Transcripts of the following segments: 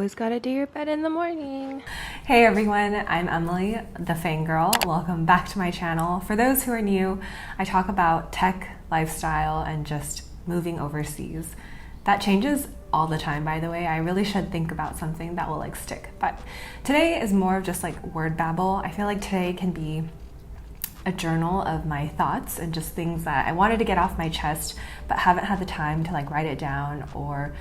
always gotta do your bed in the morning. Hey everyone, I'm Emily, the Fang girl. Welcome back to my channel. For those who are new, I talk about tech, lifestyle, and just moving overseas. That changes all the time, by the way. I really should think about something that will stick. But today is more of just word babble. I feel like today can be a journal of my thoughts and just things that I wanted to get off my chest, but haven't had the time to write it down or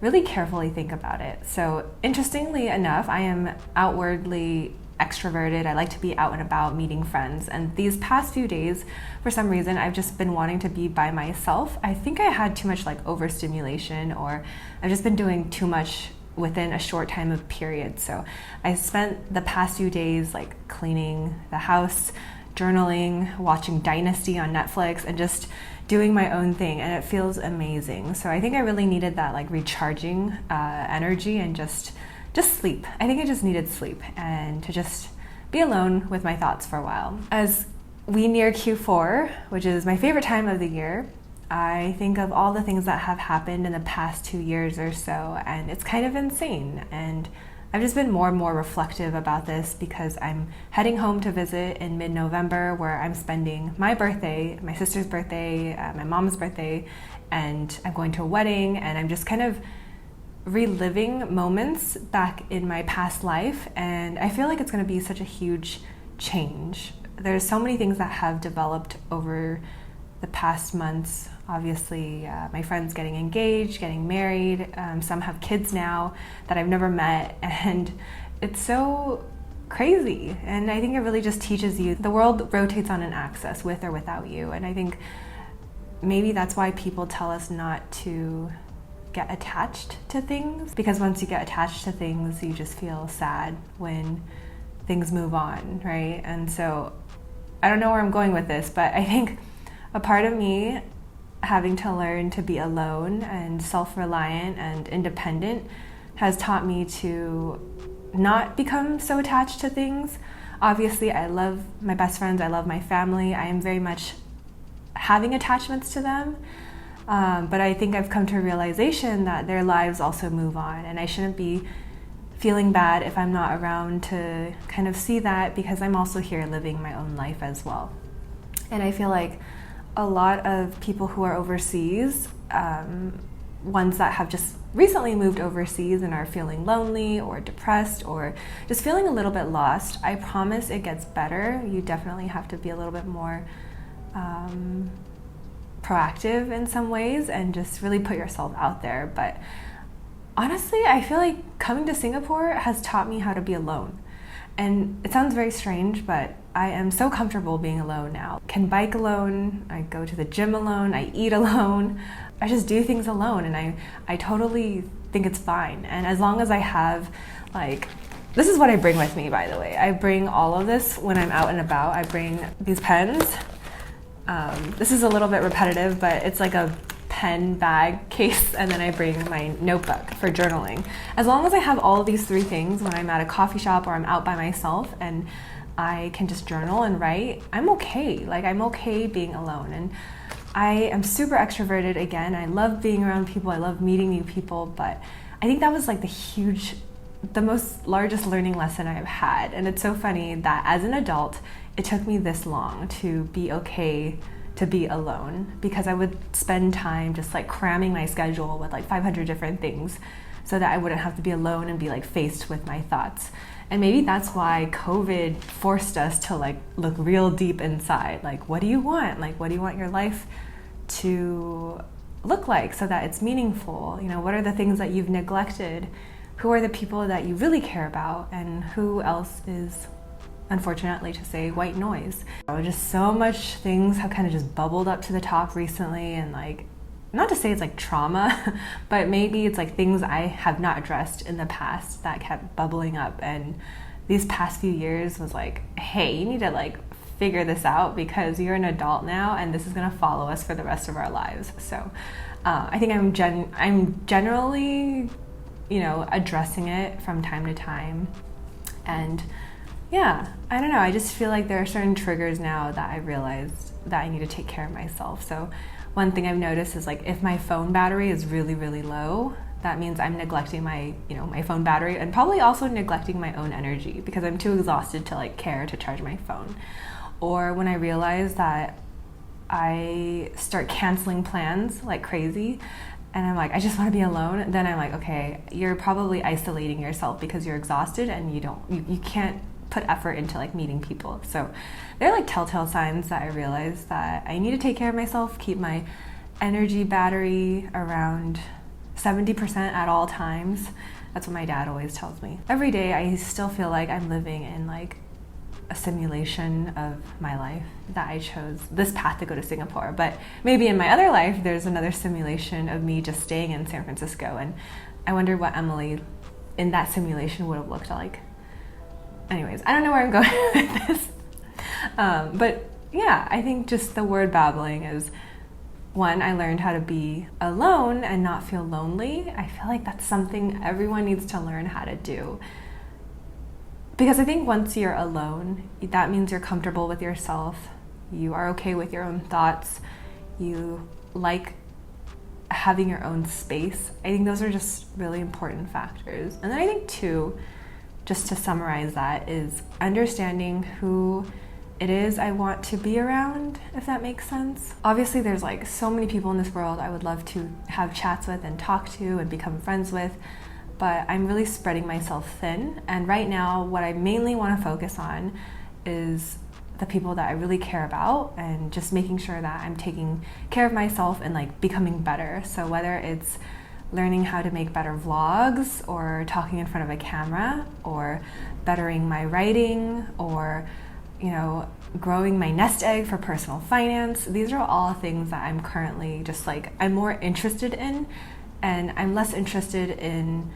really carefully think about it. So interestingly enough, I am outwardly extroverted. I like to be out and about meeting friends. And these past few days, for some reason, I've just been wanting to be by myself. I think I had too much overstimulation, or I've just been doing too much within a short time of period. So I spent the past few days cleaning the house, journaling, watching Dynasty on Netflix, and just doing my own thing, and it feels amazing. So I think I really needed that recharging energy and just sleep. I think I just needed sleep and to just be alone with my thoughts for a while. As we near Q4, which is my favorite time of the year, I think of all the things that have happened in the past 2 years or so, and it's kind of insane. And I've just been more and more reflective about this because I'm heading home to visit in mid-November, where I'm spending my birthday, my sister's birthday, my mom's birthday, and I'm going to a wedding, and I'm just kind of reliving moments back in my past life, and I feel like it's going to be such a huge change. There's so many things that have developed over the past months. Obviously, my friends getting engaged, getting married, some have kids now that I've never met, and it's so crazy. And I think it really just teaches you the world rotates on an axis, with or without you. And I think maybe that's why people tell us not to get attached to things, because once you get attached to things, you just feel sad when things move on, right? And so I don't know where I'm going with this, but I think a part of me having to learn to be alone and self-reliant and independent has taught me to not become so attached to things. Obviously, I love my best friends, I love my family, I am very much having attachments to them, but I think I've come to a realization that their lives also move on, and I shouldn't be feeling bad if I'm not around to kind of see that, because I'm also here living my own life as well. And I feel like a lot of people who are overseas, ones that have just recently moved overseas and are feeling lonely or depressed or just feeling a little bit lost, I promise it gets better. You definitely have to be a little bit more proactive in some ways and just really put yourself out there. But honestly, I feel like coming to Singapore has taught me how to be alone. And it sounds very strange, but I am so comfortable being alone now. Can bike alone, I go to the gym alone, I eat alone. I just do things alone, and I totally think it's fine. And as long as I have, this is what I bring with me, by the way. I bring all of this when I'm out and about. I bring these pens. This is a little bit repetitive, but it's like a pen bag case, and then I bring my notebook for journaling. As long as I have all of these three things when I'm at a coffee shop or I'm out by myself and I can just journal and write, I'm okay. I'm okay being alone. And I am super extroverted again. I love being around people. I love meeting new people, but I think that was the most largest learning lesson I've had. And it's so funny that as an adult, it took me this long to be okay to be alone, because I would spend time just cramming my schedule with 500 different things so that I wouldn't have to be alone and be faced with my thoughts. And maybe that's why COVID forced us to look real deep inside. What do you want? What do you want your life to look like so that it's meaningful? What are the things that you've neglected? Who are the people that you really care about? And who else is, unfortunately to say, white noise? Just so much things have kind of just bubbled up to the top recently, and not to say it's trauma, but maybe it's things I have not addressed in the past that kept bubbling up. And these past few years was hey, you need to figure this out, because you're an adult now and this is gonna follow us for the rest of our lives. So I think I'm generally, addressing it from time to time. And yeah, I don't know, I just feel there are certain triggers now that I realized that I need to take care of myself. So one thing I've noticed is if my phone battery is really, really low, That means I'm neglecting my, my phone battery, and probably also neglecting my own energy because I'm too exhausted to like care to charge my phone. Or when I realize that I start canceling plans like crazy and I'm like, I just want to be alone, then I'm like, okay, you're probably isolating yourself because you're exhausted and you can't put effort into like meeting people. So they're like telltale signs that I realize that I need to take care of myself, keep my energy battery around 70% at all times. That's what my dad always tells me. Every day I still feel like I'm living in like a simulation of my life, that I chose this path to go to Singapore. But maybe in my other life, there's another simulation of me just staying in San Francisco. And I wonder what Emily in that simulation would have looked like. Anyways, I don't know where I'm going with this. But yeah, I think just the word babbling is one, I learned how to be alone and not feel lonely. I feel like that's something everyone needs to learn how to do. Because I think once you're alone, that means you're comfortable with yourself. You are okay with your own thoughts. You like having your own space. I think those are just really important factors. And then I think two, just to summarize that, is understanding who it is I want to be around, if that makes sense. Obviously, there's like so many people in this world I would love to have chats with and talk to and become friends with. But I'm really spreading myself thin. And right now, what I mainly want to focus on is the people that I really care about and just making sure that I'm taking care of myself and like becoming better. So whether it's learning how to make better vlogs or talking in front of a camera or bettering my writing or, growing my nest egg for personal finance, these are all things that I'm currently just like, I'm more interested in, and I'm less interested in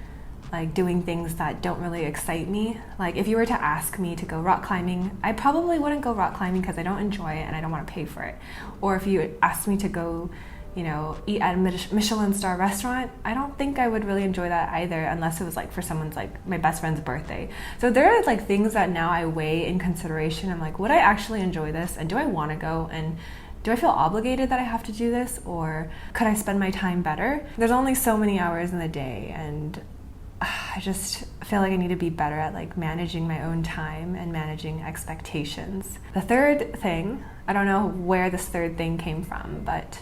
like doing things that don't really excite me. Like if you were to ask me to go rock climbing, I probably wouldn't go rock climbing because I don't enjoy it and I don't want to pay for it. Or if you asked me to go, eat at a Michelin star restaurant, I don't think I would really enjoy that either, unless it was like for someone's like my best friend's birthday. So there are like things that now I weigh in consideration. I'm like, would I actually enjoy this? And do I want to go? And do I feel obligated that I have to do this? Or could I spend my time better? There's only so many hours in the day, and I just feel like I need to be better at like managing my own time and managing expectations. The third thing, I don't know where this third thing came from, but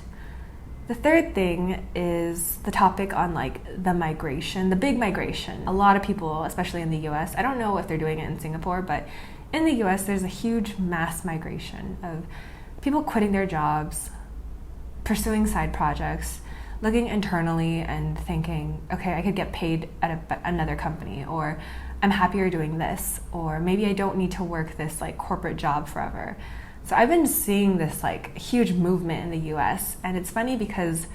the third thing is the topic on like the migration, the big migration. A lot of people, especially in the US, I don't know if they're doing it in Singapore, but in the US there's a huge mass migration of people quitting their jobs, pursuing side projects, looking internally and thinking, okay, I could get paid at another company, or I'm happier doing this, or maybe I don't need to work this like corporate job forever. So I've been seeing this like huge movement in the US, and it's funny because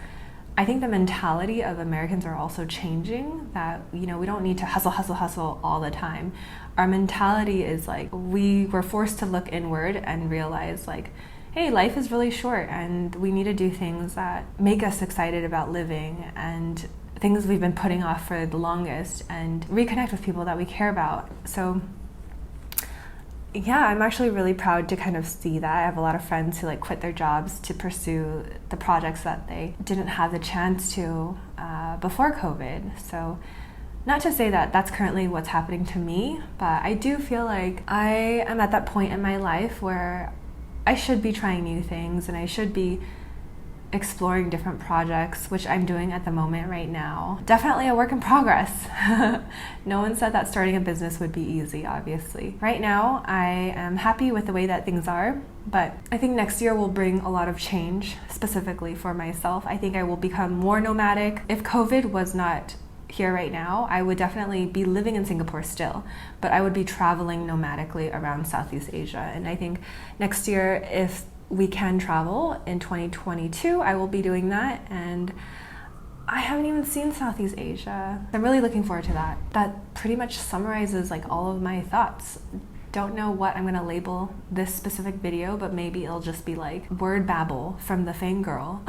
I think the mentality of Americans are also changing, that, we don't need to hustle all the time. Our mentality is like, we were forced to look inward and realize like, hey, life is really short and we need to do things that make us excited about living and things we've been putting off for the longest, and reconnect with people that we care about. So yeah, I'm actually really proud to kind of see that. I have a lot of friends who like quit their jobs to pursue the projects that they didn't have the chance to before COVID. So not to say that that's currently what's happening to me, but I do feel like I am at that point in my life where I should be trying new things and I should be exploring different projects, which I'm doing at the moment right now. Definitely a work in progress. No one said that starting a business would be easy, obviously. Right now, I am happy with the way that things are, but I think next year will bring a lot of change, specifically for myself. I think I will become more nomadic. If COVID was not here right now, I would definitely be living in Singapore still, but I would be traveling nomadically around Southeast Asia. And I think next year, if we can travel in 2022, I will be doing that. And I haven't even seen Southeast Asia. I'm really looking forward to that. That pretty much summarizes like all of my thoughts. Don't know what I'm gonna label this specific video, but maybe it'll just be like word babble from the Fang girl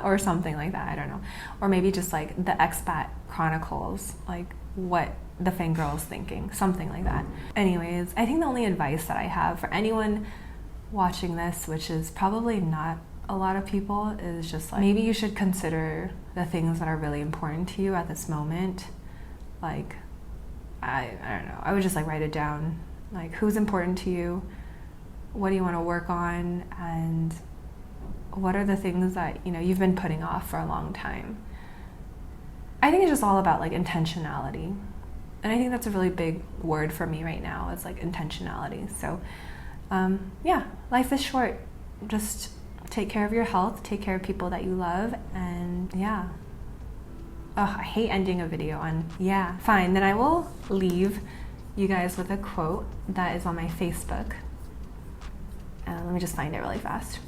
or something like that, I don't know. Or maybe just like the expat chronicles, like what the Fang girl is thinking, something like that. Anyways, I think the only advice that I have for anyone watching this, which is probably not a lot of people is just like, maybe you should consider the things that are really important to you at this moment. Like, I don't know, I would just like write it down. Like, who's important to you? What do you want to work on? And what are the things that, you know, you've been putting off for a long time? I think it's just all about like intentionality. And I think that's a really big word for me right now. It's like intentionality. So yeah, life is short. Just take care of your health, take care of people that you love, and yeah. Oh, I hate ending a video on yeah. Fine, then I will leave you guys with a quote that is on my Facebook. Let me just find it really fast.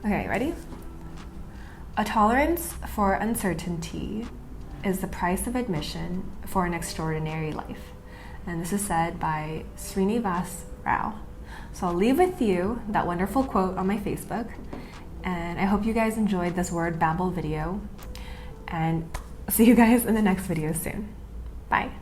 Okay, ready? A tolerance for uncertainty is the price of admission for an extraordinary life. And this is said by Srinivas Rao. So I'll leave with you that wonderful quote on my Facebook. And I hope you guys enjoyed this word babble video. And see you guys in the next video soon. Bye.